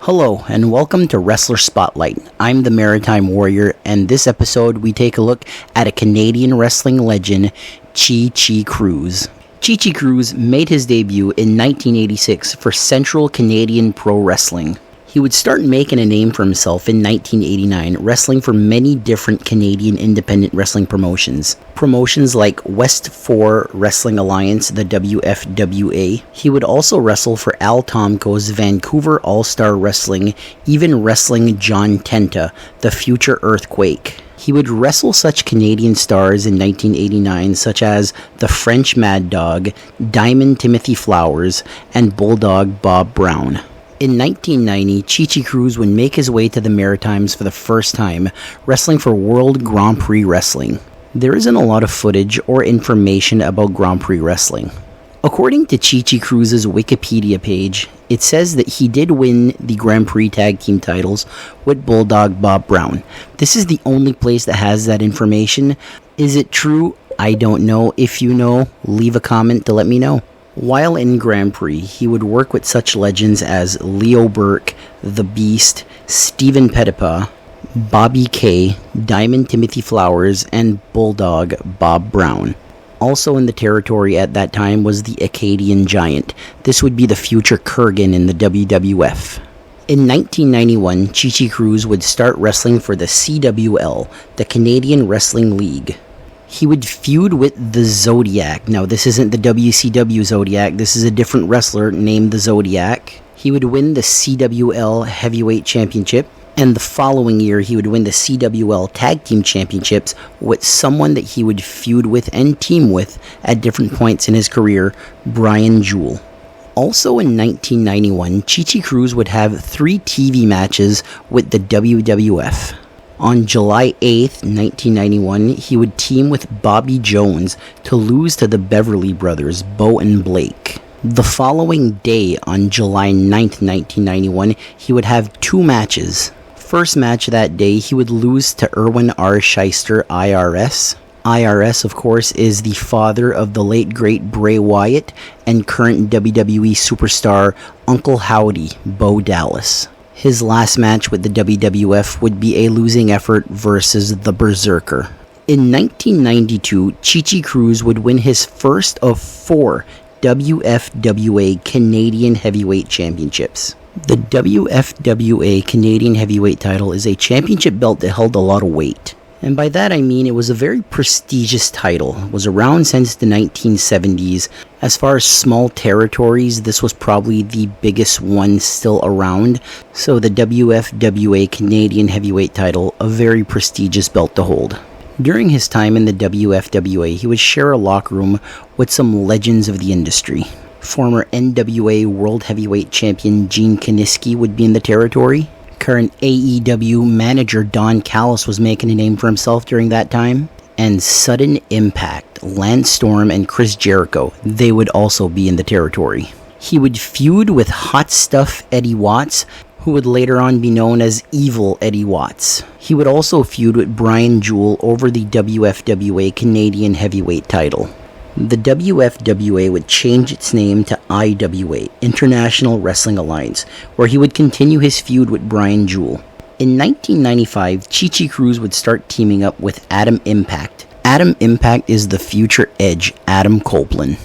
Hello, and welcome to Wrestler Spotlight. I'm the Maritime Warrior, and this episode we take a look at a Canadian wrestling legend, Chi Chi Cruz. Chi Chi Cruz made his debut in 1986 for Central Canadian Pro Wrestling. He would start making a name for himself in 1989, wrestling for many different Canadian independent wrestling promotions. Promotions like West 4 Wrestling Alliance, the WFWA. He would also wrestle for Al Tomko's Vancouver All-Star Wrestling, even wrestling John Tenta, the future Earthquake. He would wrestle such Canadian stars in 1989 such as the French Mad Dog, Diamond Timothy Flowers, and Bulldog Bob Brown. In 1990, Chi Chi Cruz would make his way to the Maritimes for the first time, wrestling for World Grand Prix Wrestling. There isn't a lot of footage or information about Grand Prix Wrestling. According to Chi Chi Cruz's Wikipedia page, it says that he did win the Grand Prix Tag Team titles with Bulldog Bob Brown. This is the only place that has that information. Is it true? I don't know. If you know, leave a comment to let me know. While in Grand Prix, he would work with such legends as Leo Burke, The Beast, Stephen Pettipa, Bobby Kay, Diamond Timothy Flowers, and Bulldog Bob Brown. Also in the territory at that time was the Acadian Giant. This would be the future Kurgan in the WWF. In 1991, Chi Chi Cruz would start wrestling for the CWL, the Canadian Wrestling League. He would feud with the Zodiac. Now, this isn't the WCW Zodiac. This is a different wrestler named the Zodiac. He would win the CWL Heavyweight Championship, and the following year, he would win the CWL Tag Team Championships with someone that he would feud with and team with at different points in his career, Brian Jewell. Also in 1991, Chi Chi Cruz would have 3 TV matches with the WWF. On July 8th, 1991, he would team with Bobby Jones to lose to the Beverly Brothers, Bo and Blake. The following day, on July 9th, 1991, he would have 2 matches. First match that day, he would lose to Erwin R. Shyster, IRS. IRS, of course, is the father of the late great Bray Wyatt and current WWE superstar Uncle Howdy, Bo Dallas. His last match with the WWF would be a losing effort versus the Berserker. In 1992, Chi Chi Cruz would win his first of 4 WFWA Canadian Heavyweight Championships. The WFWA Canadian Heavyweight title is a championship belt that held a lot of weight. And by that I mean it was a very prestigious title. It was around since the 1970s. As far as small territories, this was probably the biggest one still around. So the WFWA Canadian Heavyweight title, a very prestigious belt to hold. During his time in the WFWA, he would share a locker room with some legends of the industry. Former NWA World Heavyweight Champion Gene Kiniski would be in the territory. Current AEW manager Don Callis was making a name for himself during that time. And Sudden Impact, Lance Storm and Chris Jericho, they would also be in the territory. He would feud with Hot Stuff Eddie Watts, who would later on be known as Evil Eddie Watts. He would also feud with Brian Jewell over the WFWA Canadian Heavyweight title. The WFWA would change its name to IWA, International Wrestling Alliance, where he would continue his feud with Brian Jewell. In 1995, Chi Chi Cruz would start teaming up with Adam Impact. Adam Impact is the future Edge, Adam Copeland.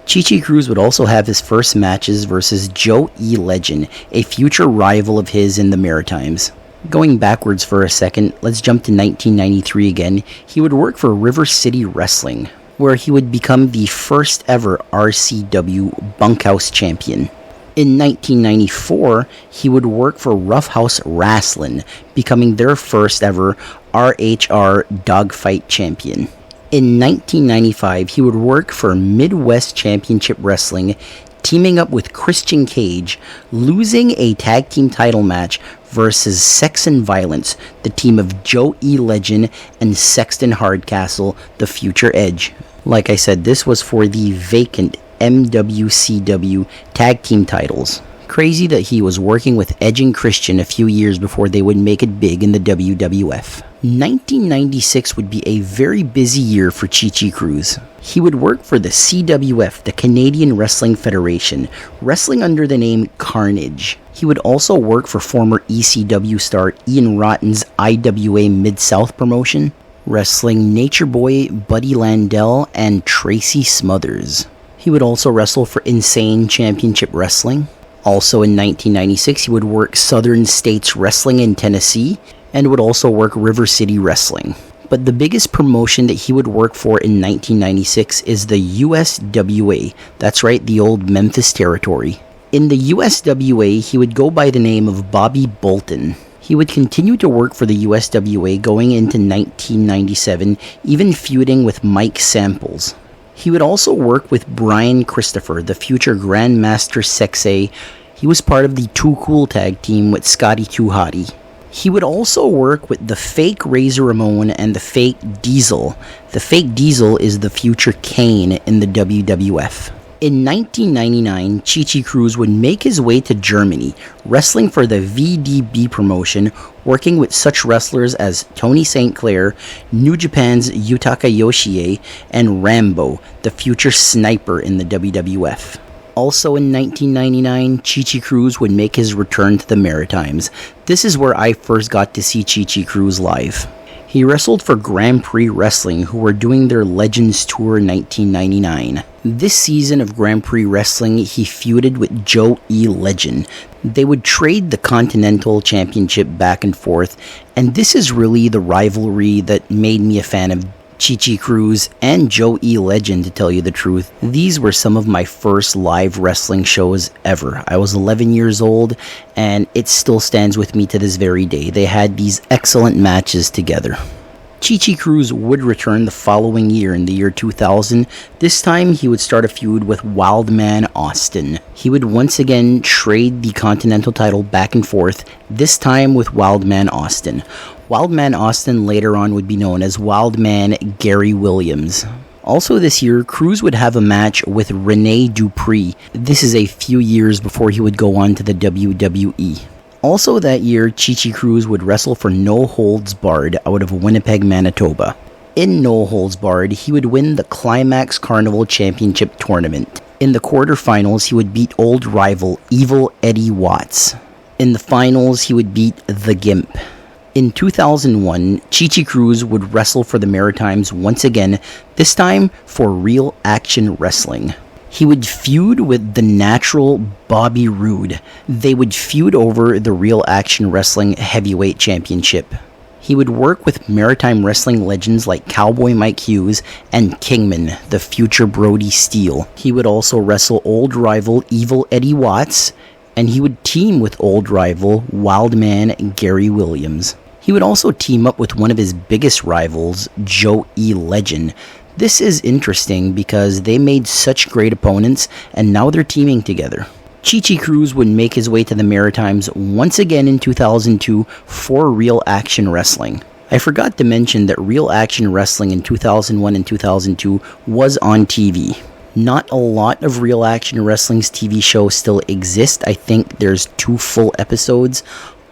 Chi Chi Cruz would also have his first matches versus Joe E. Legend, a future rival of his in the Maritimes. Going backwards for a second, let's jump to 1993 again. He would work for River City Wrestling, where he would become the first ever RCW Bunkhouse champion. In 1994, he would work for Roughhouse Wrestling, becoming their first ever RHR Dogfight champion. In 1995, he would work for Midwest Championship Wrestling, teaming up with Christian Cage, losing a tag team title match versus Sex and Violence, the team of Joe E. Legend and Sexton Hardcastle, the future Edge. Like I said, this was for the vacant MWCW tag team titles. Crazy that he was working with Edge and Christian a few years before they would make it big in the WWF. 1996 would be a very busy year for Chi Chi Cruz. He would work for the CWF, the Canadian Wrestling Federation, wrestling under the name Carnage. He would also work for former ECW star Ian Rotten's IWA Mid-South promotion, wrestling Nature Boy, Buddy Landell, and Tracy Smothers. He would also wrestle for Insane Championship Wrestling. Also in 1996, he would work Southern States Wrestling in Tennessee, and would also work River City Wrestling. But the biggest promotion that he would work for in 1996 is the USWA. That's right, the old Memphis territory. In the USWA, he would go by the name of Bobby Bolton. He would continue to work for the USWA going into 1997, even feuding with Mike Samples. He would also work with Brian Christopher, the future Grandmaster Sexay. He was part of the Too Cool tag team with Scotty 2 Hotty. He would also work with the fake Razor Ramon and the fake Diesel. The fake Diesel is the future Kane in the WWF. In 1999, Chi Chi Cruz would make his way to Germany, wrestling for the VDB promotion, working with such wrestlers as Tony St. Clair, New Japan's Yutaka Yoshie, and Rambo, the future Sniper in the WWF. Also in 1999, Chi Chi Cruz would make his return to the Maritimes. This is where I first got to see Chi Chi Cruz live. He wrestled for Grand Prix Wrestling, who were doing their Legends Tour in 1999. This season of Grand Prix Wrestling, he feuded with Joe E. Legend. They would trade the Continental Championship back and forth, and this is really the rivalry that made me a fan of Chi Chi Cruz and Joe E. Legend, to tell you the truth. These were some of my first live wrestling shows ever. I was 11 years old, and it still stands with me to this very day. They had these excellent matches together. Chi Chi Cruz would return the following year, in the year 2000. This time, he would start a feud with Wildman Austin. He would once again trade the Continental title back and forth, this time with Wildman Austin. Wildman Austin later on would be known as Wildman Gary Williams. Also this year, Cruz would have a match with Rene Dupree. This is a few years before he would go on to the WWE. Also that year, Chi Chi Cruz would wrestle for No Holds Barred out of Winnipeg, Manitoba. In No Holds Barred, he would win the Climax Carnival Championship Tournament. In the quarterfinals, he would beat old rival Evil Eddie Watts. In the finals, he would beat The Gimp. In 2001, Chi Chi Cruz would wrestle for the Maritimes once again, this time for Real Action Wrestling. He would feud with the Natural Bobby Roode. They would feud over the Real Action Wrestling Heavyweight Championship. He would work with Maritime Wrestling legends like Cowboy Mike Hughes and Kingman, the future Brody Steele. He would also wrestle old rival Evil Eddie Watts, and he would team with old rival Wildman Gary Williams. He would also team up with one of his biggest rivals, Joe E. Legend. This is interesting because they made such great opponents, and now they're teaming together. Chi Chi Cruz would make his way to the Maritimes once again in 2002 for Real Action Wrestling. I forgot to mention that Real Action Wrestling in 2001 and 2002 was on TV. Not a lot of Real Action Wrestling's TV shows still exist. I think there's 2 full episodes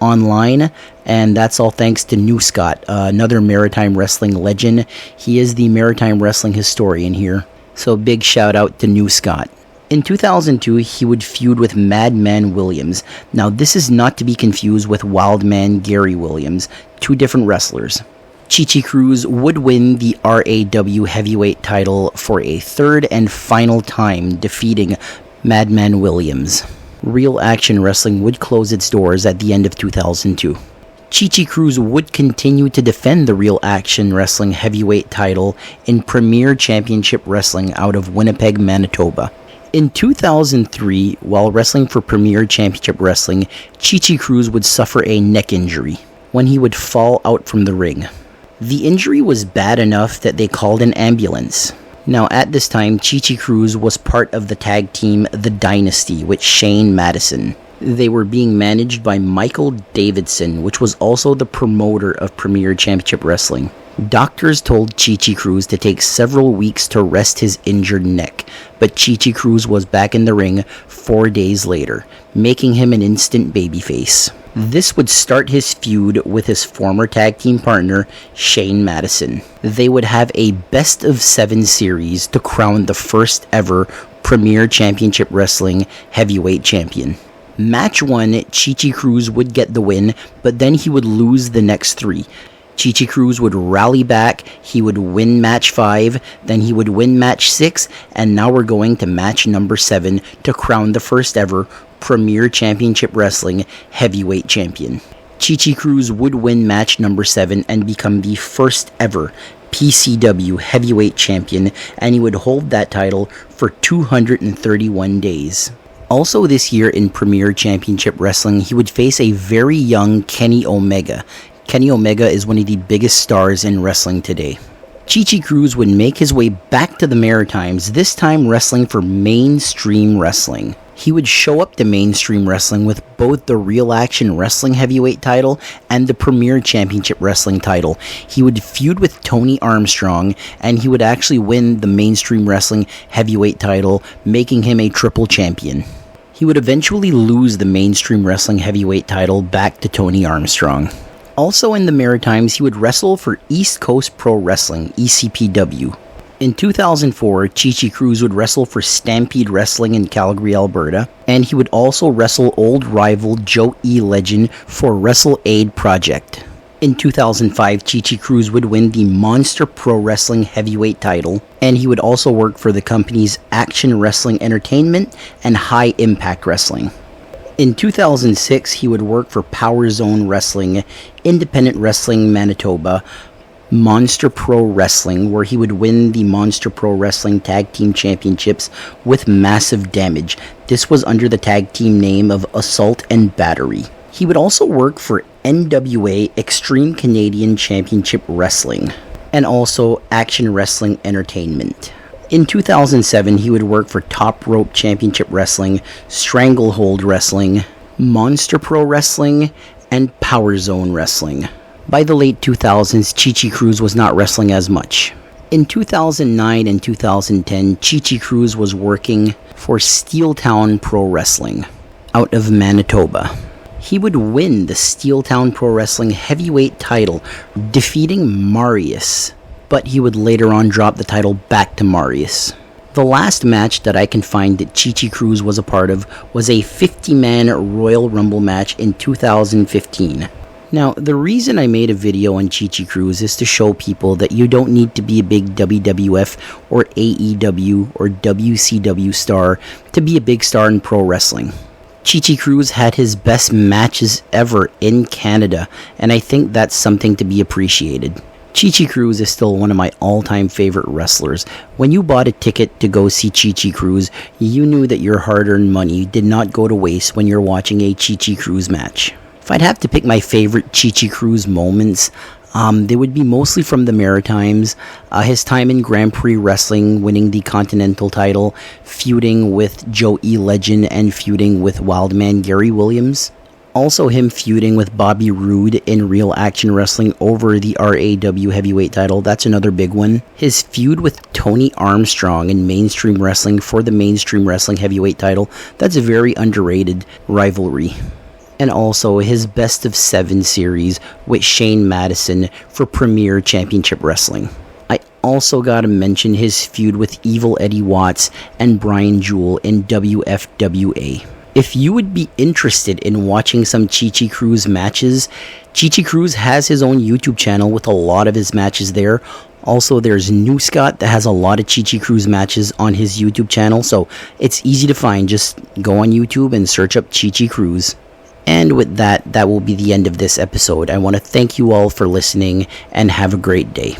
online, and that's all thanks to New Scott, another Maritime Wrestling legend. He is the Maritime Wrestling historian here, so big shout out to New Scott. In 2002, he would feud with Madman Williams. Now this is not to be confused with Wildman Gary Williams, 2 different wrestlers. Chi Chi Cruz would win the RAW heavyweight title for a 3rd and final time, defeating Madman Williams. Real Action Wrestling would close its doors at the end of 2002. Chi Chi Cruz would continue to defend the Real Action Wrestling heavyweight title in Premier Championship Wrestling out of Winnipeg, Manitoba. In 2003, while wrestling for Premier Championship Wrestling, Chi Chi Cruz would suffer a neck injury when he would fall out from the ring. The injury was bad enough that they called an ambulance. Now at this time, Chi Chi Cruz was part of the tag team The Dynasty with Shane Madison. They were being managed by Michael Davidson, which was also the promoter of Premier Championship Wrestling. Doctors told Chi Chi Cruz to take several weeks to rest his injured neck, but Chi Chi Cruz was back in the ring 4 days later, making him an instant babyface. This would start his feud with his former tag team partner, Shane Madison. They would have a best of 7 series to crown the first ever Premier Championship Wrestling Heavyweight Champion. Match 1, Chi Chi Cruz would get the win, but then he would lose the next 3. Chi Chi Cruz would rally back, he would win match 5, then he would win match 6, and now we're going to match number 7 to crown the first ever Premier Championship Wrestling Heavyweight Champion. Chi Chi Cruz would win match number 7 and become the first ever PCW Heavyweight Champion, and he would hold that title for 231 days. Also this year in Premier Championship Wrestling, he would face a very young Kenny Omega. Kenny Omega is one of the biggest stars in wrestling today. Chi Chi Cruz would make his way back to the Maritimes, this time wrestling for Mainstream Wrestling. He would show up to Mainstream Wrestling with both the Real Action Wrestling Heavyweight title and the Premier Championship Wrestling title. He would feud with Tony Armstrong, and he would actually win the Mainstream Wrestling Heavyweight title, making him a triple champion. He would eventually lose the Mainstream Wrestling Heavyweight title back to Tony Armstrong. Also in the Maritimes, he would wrestle for East Coast Pro Wrestling, ECPW. In 2004, Chi Chi Cruz would wrestle for Stampede Wrestling in Calgary, Alberta, and he would also wrestle old rival Joe E. Legend for Wrestle Aid Project. In 2005, Chi Chi Cruz would win the Monster Pro Wrestling Heavyweight title, and he would also work for the companies Action Wrestling Entertainment and High Impact Wrestling. In 2006, he would work for Power Zone Wrestling, Independent Wrestling Manitoba, Monster Pro Wrestling, where he would win the Monster Pro Wrestling Tag Team Championships with Massive Damage. This was under the tag team name of Assault and Battery. He would also work for NWA Extreme Canadian Championship Wrestling, and also Action Wrestling Entertainment. In 2007, he would work for Top Rope Championship Wrestling, Stranglehold Wrestling, Monster Pro Wrestling, and Power Zone Wrestling. By the late 2000s, Chi Chi Cruz was not wrestling as much. In 2009 and 2010, Chi Chi Cruz was working for Steeltown Pro Wrestling out of Manitoba. He would win the Steeltown Pro Wrestling Heavyweight title, defeating Marius, but he would later on drop the title back to Marius. The last match that I can find that Chi Chi Cruz was a part of was a 50-man Royal Rumble match in 2015. Now, the reason I made a video on Chi Chi Cruz is to show people that you don't need to be a big WWF or AEW or WCW star to be a big star in pro wrestling. Chi Chi Cruz had his best matches ever in Canada, and I think that's something to be appreciated. Chi Chi Cruz is still one of my all-time favorite wrestlers. When you bought a ticket to go see Chi Chi Cruz, you knew that your hard-earned money did not go to waste when you're watching a Chi Chi Cruz match. If I'd have to pick my favorite Chi Chi Cruz moments, they would be mostly from the Maritimes, his time in Grand Prix Wrestling, winning the Continental title, feuding with Joe E. Legend, and feuding with Wildman Gary Williams. Also him feuding with Bobby Roode in Real Action Wrestling over the RAW Heavyweight title, that's another big one. His feud with Tony Armstrong in Mainstream Wrestling for the Mainstream Wrestling Heavyweight title, that's a very underrated rivalry. And also his Best of 7 series with Shane Madison for Premier Championship Wrestling. I also gotta mention his feud with Evil Eddie Watts and Brian Jewell in WFWA. If you would be interested in watching some Chi Chi Cruz matches, Chi Chi Cruz has his own YouTube channel with a lot of his matches there. Also, there's New Scott that has a lot of Chi Chi Cruz matches on his YouTube channel, so it's easy to find. Just go on YouTube and search up Chi Chi Cruz. And with that will be the end of this episode. I want to thank you all for listening and have a great day.